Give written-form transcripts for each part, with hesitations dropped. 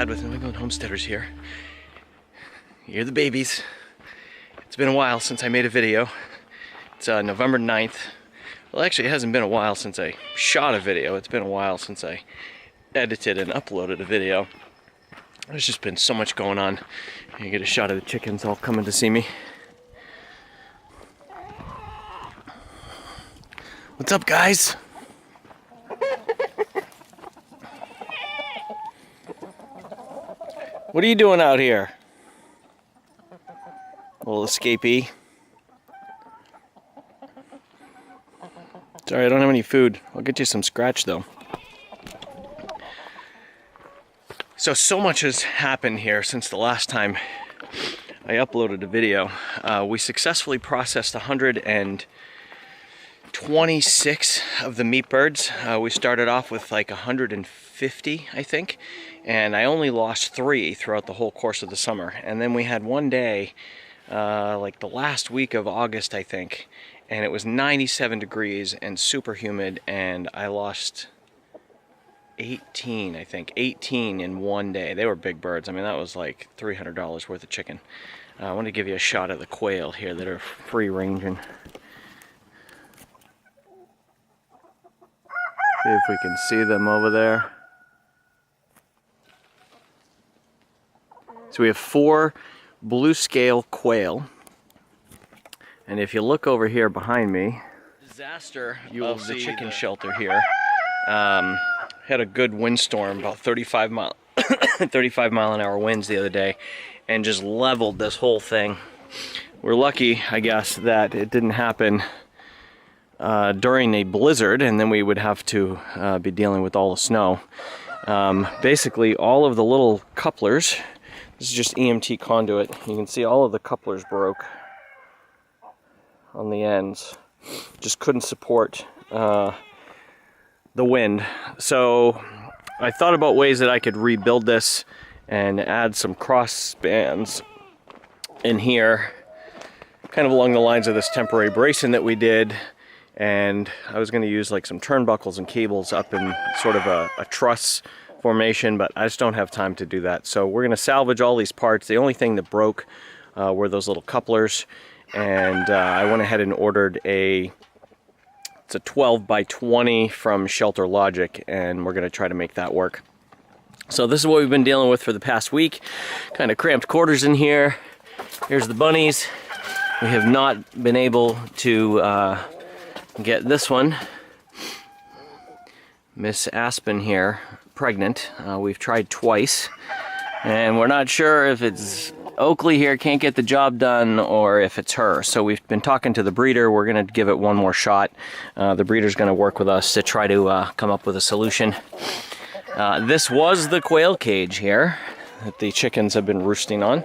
Dad with New England Homesteaders here. You're the babies. It's been a while since I made a video. It's November 9th. Well, actually, it hasn't been a while since I shot a video. It's been a while since I edited and uploaded a video. There's just been so much going on. You get a shot of the chickens all coming to see me. What's up, guys? What are you doing out here? Little escapee. Sorry, I don't have any food. I'll get you some scratch though. So much has happened here since the last time I uploaded a video. We successfully processed 126 of the meat birds. We started off with like 150, I think, and I only lost 3 throughout the whole course of the summer. And then we had one day, like the last week of August, I think, and it was 97 degrees and super humid, and I lost 18, I think, 18 in one day. They were big birds. I mean, that was like $300 worth of chicken. I want to give you a shot of the quail here that are free ranging. See if we can see them over there. So we have 4 blue scale quail. And if you look over here behind me, disaster of the chicken shelter here. Had a good windstorm, about 35 mile an hour winds the other day, and just leveled this whole thing. We're lucky, I guess, that it didn't happen during a blizzard, and then we would have to be dealing with all the snow. Basically, all of the little couplers, this is just EMT conduit, you can see all of the couplers broke on the ends. Just couldn't support the wind. So I thought about ways that I could rebuild this and add some cross spans in here, kind of along the lines of this temporary bracing that we did. And I was going to use like some turnbuckles and cables up in sort of a truss formation, but I just don't have time to do that. So we're going to salvage all these parts. The only thing that broke were those little couplers, and I went ahead and ordered it's a 12 by 20 from Shelter Logic, and we're going to try to make that work. So this is what we've been dealing with for the past week. Kind of cramped quarters in here. Here's the bunnies. We have not been able to get this one, Miss Aspen here, pregnant. We've tried twice, and we're not sure if it's Oakley here can't get the job done or if it's her. So we've been talking to the breeder. We're going to give it one more shot. The breeder's going to work with us to try to come up with a solution. This was the quail cage here that the chickens have been roosting on.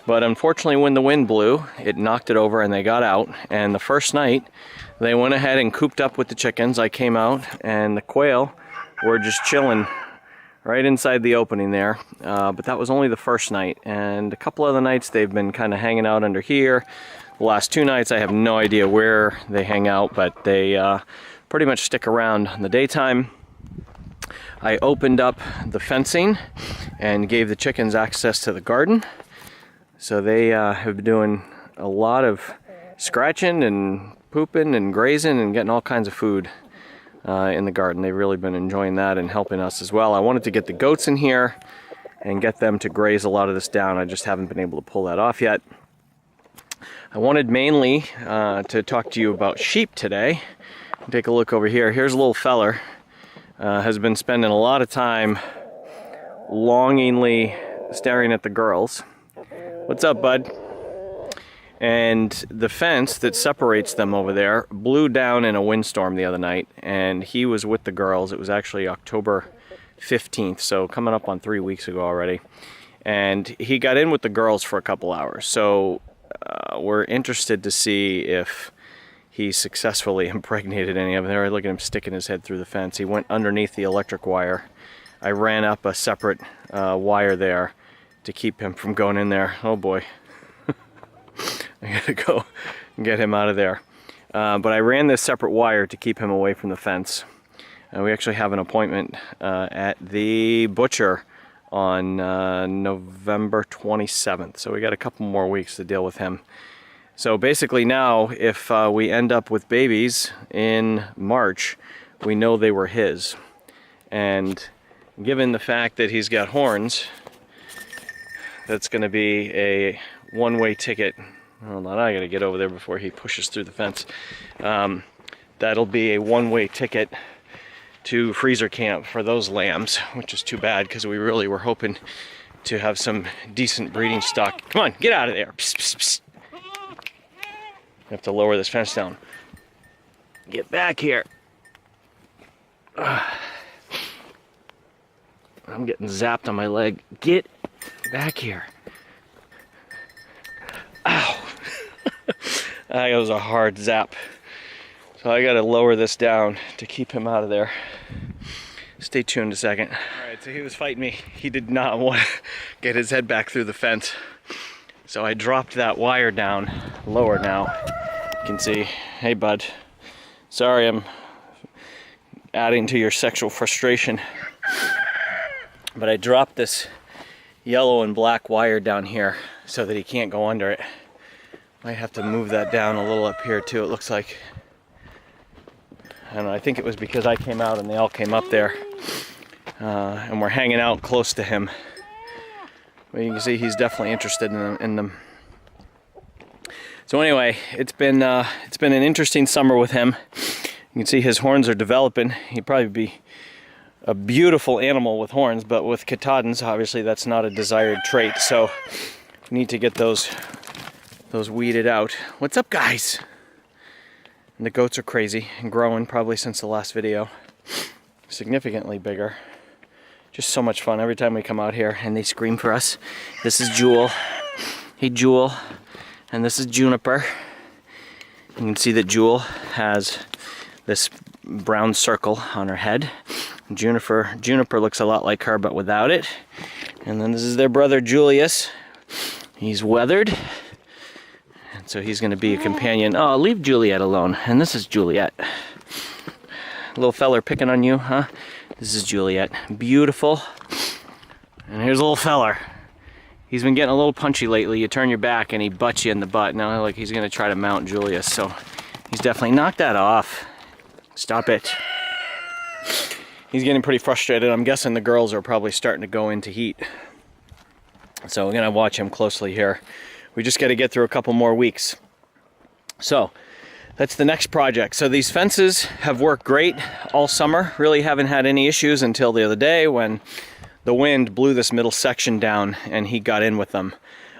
But unfortunately, when the wind blew, it knocked it over and they got out. And the first night, they went ahead and cooped up with the chickens. I came out and the quail were just chilling right inside the opening there. But that was only the first night. And a couple other nights, they've been kind of hanging out under here. The last 2 nights, I have no idea where they hang out, but they pretty much stick around in the daytime. I opened up the fencing and gave the chickens access to the garden. So they have been doing a lot of scratching and pooping and grazing and getting all kinds of food in the garden. They've really been enjoying that and helping us as well. I wanted to get the goats in here and get them to graze a lot of this down. I just haven't been able to pull that off yet. I wanted mainly to talk to you about sheep today. Take a look over here. Here's a little feller. Has been spending a lot of time longingly staring at the girls. What's up, bud? And the fence that separates them over there blew down in a windstorm the other night, and he was with the girls. It was actually October 15th, so coming up on 3 weeks ago already. And he got in with the girls for a couple hours. So we're interested to see if he successfully impregnated any of them. There, look at him sticking his head through the fence. He went underneath the electric wire. I ran up a separate wire there to keep him from going in there. Oh boy. I gotta go and get him out of there. But I ran this separate wire to keep him away from the fence. We actually have an appointment at the butcher on November 27th. So we got a couple more weeks to deal with him. So basically now, if we end up with babies in March, we know they were his. And given the fact that he's got horns, that's going to be a one-way ticket. Hold on, I got to get over there before he pushes through the fence. That'll be a one-way ticket to freezer camp for those lambs, which is too bad because we really were hoping to have some decent breeding stock. Come on, get out of there. Psst, psst, psst. I have to lower this fence down. Get back here. I'm getting zapped on my leg. Get back here. Ow. That was a hard zap. So I gotta lower this down to keep him out of there. Stay tuned a second. Alright, so he was fighting me. He did not want to get his head back through the fence. So I dropped that wire down lower now. You can see, hey bud, sorry I'm adding to your sexual frustration. But I dropped this yellow and black wire down here so that he can't go under it. Might have to move that down a little up here too, it looks like. I don't know, I think it was because I came out and they all came up there. And we're hanging out close to him. But you can see he's definitely interested in them. So anyway, it's been an interesting summer with him. You can see his horns are developing. He'd probably be a beautiful animal with horns, but with Katahdins, obviously that's not a desired trait. So we need to get those weeded out. What's up, guys? And the goats are crazy and growing probably since the last video. Significantly bigger. Just so much fun every time we come out here and they scream for us. This is Jewel. Hey, Jewel. And this is Juniper. You can see that Jewel has this brown circle on her head. Juniper looks a lot like her, but without it. And then this is their brother Julius. He's weathered. And so he's going to be a companion. Oh, leave Juliet alone. And this is Juliet. Little feller picking on you, huh? This is Juliet. Beautiful. And here's a little feller. He's been getting a little punchy lately. You turn your back and he butts you in the butt. Now like he's going to try to mount Julius. So he's definitely knocked that off. Stop it. He's getting pretty frustrated. I'm guessing the girls are probably starting to go into heat. So we're going to watch him closely here. We just got to get through a couple more weeks. So that's the next project. So these fences have worked great all summer. Really haven't had any issues until the other day when the wind blew this middle section down and he got in with them.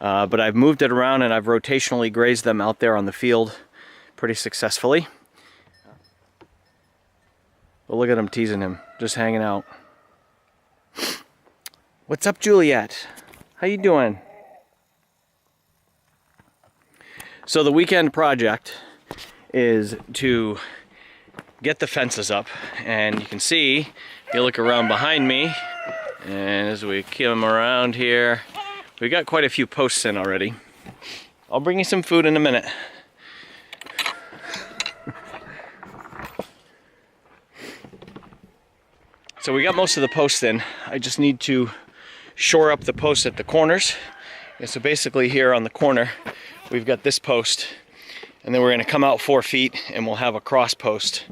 But I've moved it around and I've rotationally grazed them out there on the field pretty successfully. But look at him teasing him, just hanging out. What's up, Juliet? How you doing? So the weekend project is to get the fences up, and you can see, if you look around behind me, and as we come around here, we got quite a few posts in already. I'll bring you some food in a minute. So we got most of the posts in. I just need to shore up the posts at the corners. And so basically here on the corner, we've got this post, and then we're going to come out 4 feet and we'll have a cross post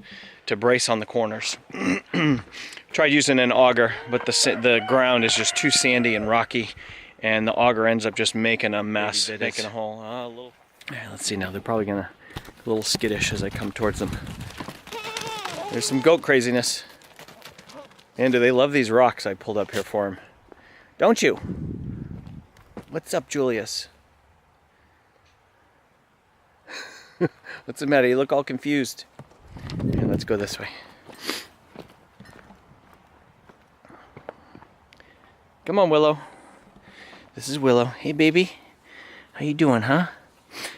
to brace on the corners. Tried using an auger, but the ground is just too sandy and rocky, and the auger ends up just making a mess, making a hole. Yeah, let's see now, they're probably going to a little skittish as I come towards them. There's some goat craziness. And do they love these rocks I pulled up here for them? Don't you? What's up, Julius? What's the matter? You look all confused. Here, let's go this way. Come on, Willow. This is Willow. Hey, baby. How you doing, huh?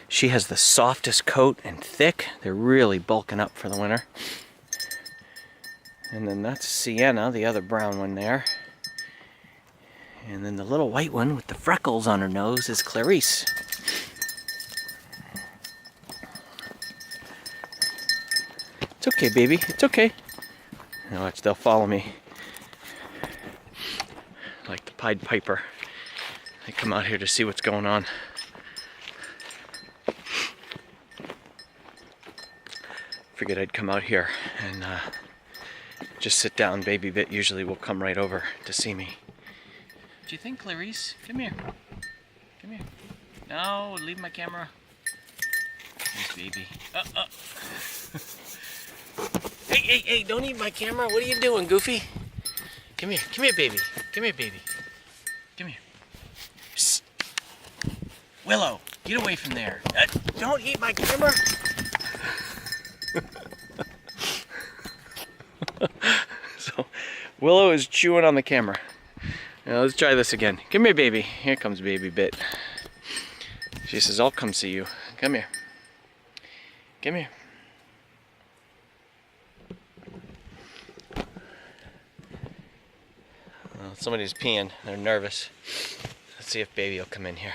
She has the softest coat and thick. They're really bulking up for the winter. And then that's Sienna, the other brown one there. And then the little white one with the freckles on her nose is Clarice. It's okay, baby. It's okay. Now watch, they'll follow me. Like Pied Piper. I come out here to see what's going on. Figured I'd come out here and just sit down. Baby Bit usually will come right over to see me. Do you think, Clarice? Come here. Come here. No, leave my camera. Nice baby. Hey, don't eat my camera. What are you doing, Goofy? Come here, baby. Come here, baby. Come here. Psst. Willow, get away from there. Don't eat my camera. So, Willow is chewing on the camera. Now, let's try this again. Come here, baby. Here comes Baby Bit. She says, I'll come see you. Come here. Come here. Well, somebody's peeing. They're nervous. Let's see if Baby will come in here.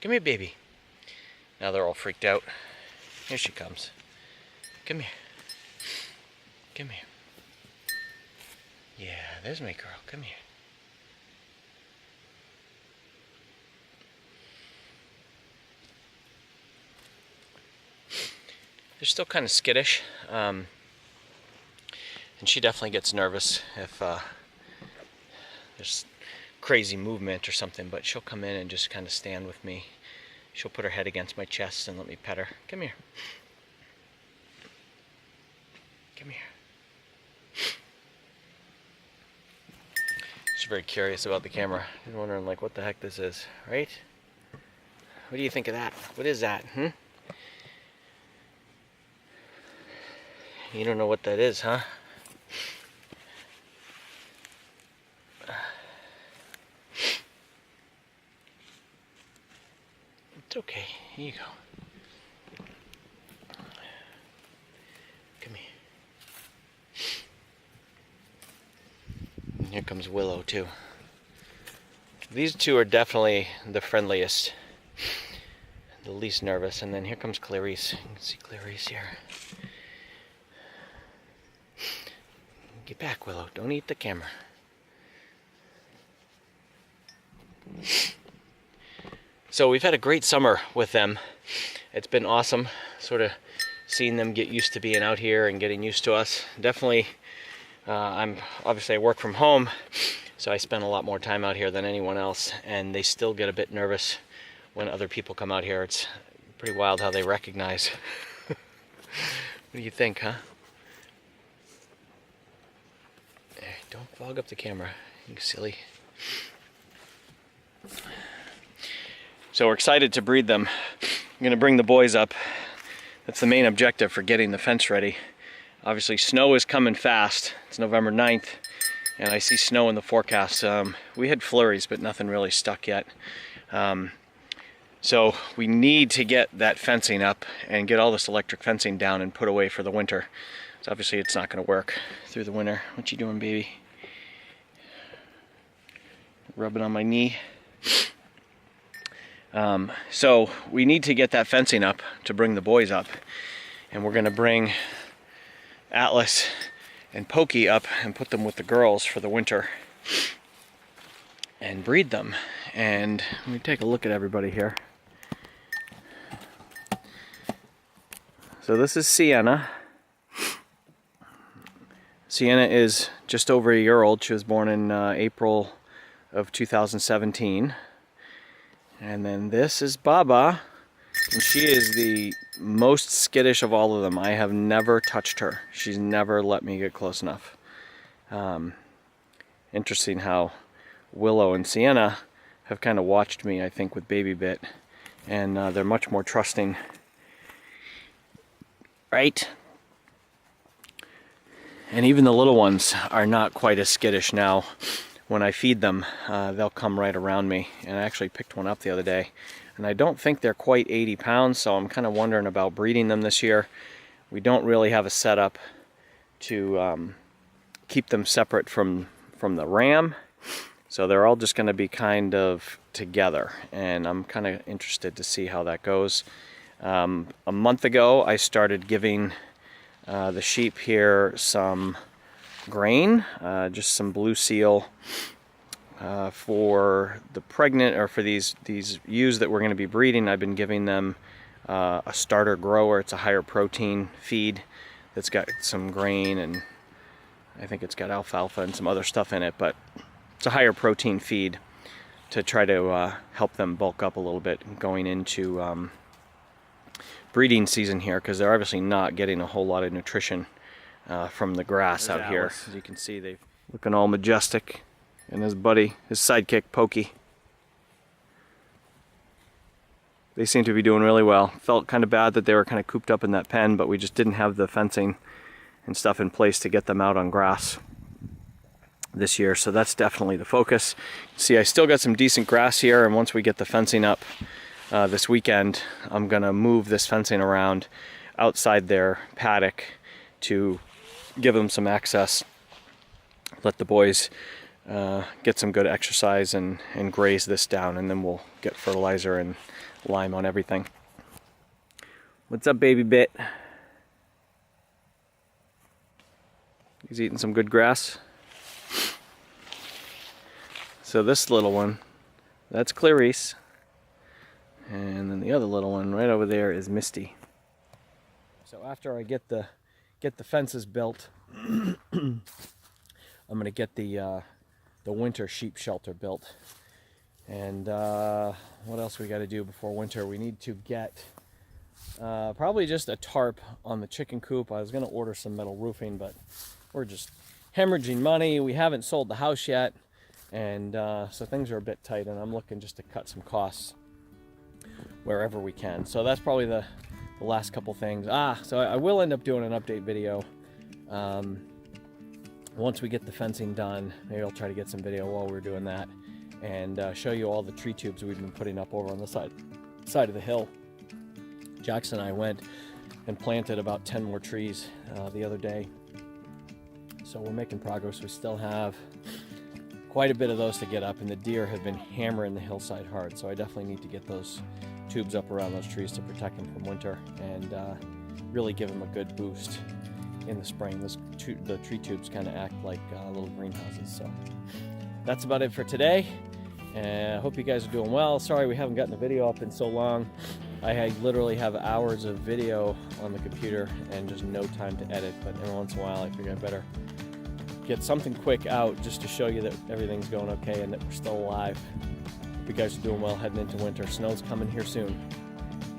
Come here, baby. Now they're all freaked out. Here she comes. Come here. Come here. Yeah, there's my girl. Come here. They're still kind of skittish, and she definitely gets nervous if there's crazy movement or something, but she'll come in and just kind of stand with me. She'll put her head against my chest and let me pet her. Come here. Come here. She's very curious about the camera. She's wondering like what the heck this is, right? What do you think of that? What is that, You don't know what that is, huh? It's okay. Here you go. Come here. And here comes Willow, too. These two are definitely the friendliest, the least nervous. And then here comes Clarice. You can see Clarice here. Get back, Willow. Don't eat the camera. So we've had a great summer with them. It's been awesome, sort of seeing them get used to being out here and getting used to us. Definitely, I work from home, so I spend a lot more time out here than anyone else, and they still get a bit nervous when other people come out here. It's pretty wild how they recognize. What do you think, huh? Hey, don't fog up the camera, you silly. So we're excited to breed them. I'm going to bring the boys up. That's the main objective for getting the fence ready. Obviously snow is coming fast. It's November 9th and I see snow in the forecast. We had flurries but nothing really stuck yet. So we need to get that fencing up and get all this electric fencing down and put away for the winter. So obviously it's not going to work through the winter. What you doing, baby? Rubbing on my knee. So we need to get that fencing up to bring the boys up, and we're going to bring Atlas and Pokey up and put them with the girls for the winter and breed them. And let me take a look at everybody here. So this is Sienna. Sienna is just over a year old. She was born in April of 2017. And then this is Baba, and she is the most skittish of all of them. I have never touched her. She's never let me get close enough. Interesting how Willow and Sienna have kind of watched me, I think, with Baby Bit, and they're much more trusting. Right? And even the little ones are not quite as skittish now. When I feed them, they'll come right around me. And I actually picked one up the other day. And I don't think they're quite 80 pounds, so I'm kind of wondering about breeding them this year. We don't really have a setup to keep them separate from the ram. So they're all just going to be kind of together. And I'm kind of interested to see how that goes. A month ago, I started giving the sheep here some grain, just some blue seal for the pregnant, or for these ewes that we're going to be breeding. I've been giving them a starter grower. It's a higher protein feed that's got some grain, and I think it's got alfalfa and some other stuff in it, but it's a higher protein feed to try to help them bulk up a little bit going into breeding season here, because they're obviously not getting a whole lot of nutrition from the grass out here. As you can see, they're looking all majestic, and his buddy, his sidekick, Pokey. They seem to be doing really well. Felt kind of bad that they were kind of cooped up in that pen, but we just didn't have the fencing and stuff in place to get them out on grass this year, so that's definitely the focus. See, I still got some decent grass here, and once we get the fencing up this weekend, I'm gonna move this fencing around outside their paddock to give them some access, let the boys get some good exercise and graze this down, and then we'll get fertilizer and lime on everything. What's up, baby bit? He's eating some good grass. So this little one, that's Clarice, and then the other little one right over there is Misty. So after I get the fences built, I'm gonna get the winter sheep shelter built. And what else we got to do before winter? We need to get probably just a tarp on the chicken coop. I was gonna order some metal roofing, but we're just hemorrhaging money. We haven't sold the house yet. And so things are a bit tight, and I'm looking just to cut some costs wherever we can. So that's probably the last couple things. So I will end up doing an update video once we get the fencing done. Maybe I'll try to get some video while we're doing that, and show you all the tree tubes we've been putting up over on the side of the hill. Jackson and I went and planted about 10 more trees the other day. So we're making progress. We still have quite a bit of those to get up, and the deer have been hammering the hillside hard, so I definitely need to get those tubes up around those trees to protect them from winter, and really give them a good boost in the spring. The tree tubes kind of act like little greenhouses. So that's about it for today, and I hope you guys are doing well. Sorry we haven't gotten the video up in so long. I literally have hours of video on the computer and just no time to edit, but every once in a while I figure I better get something quick out just to show you that everything's going okay and that we're still alive. Hope you guys are doing well heading into winter. Snow's coming here soon.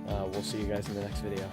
We'll see you guys in the next video.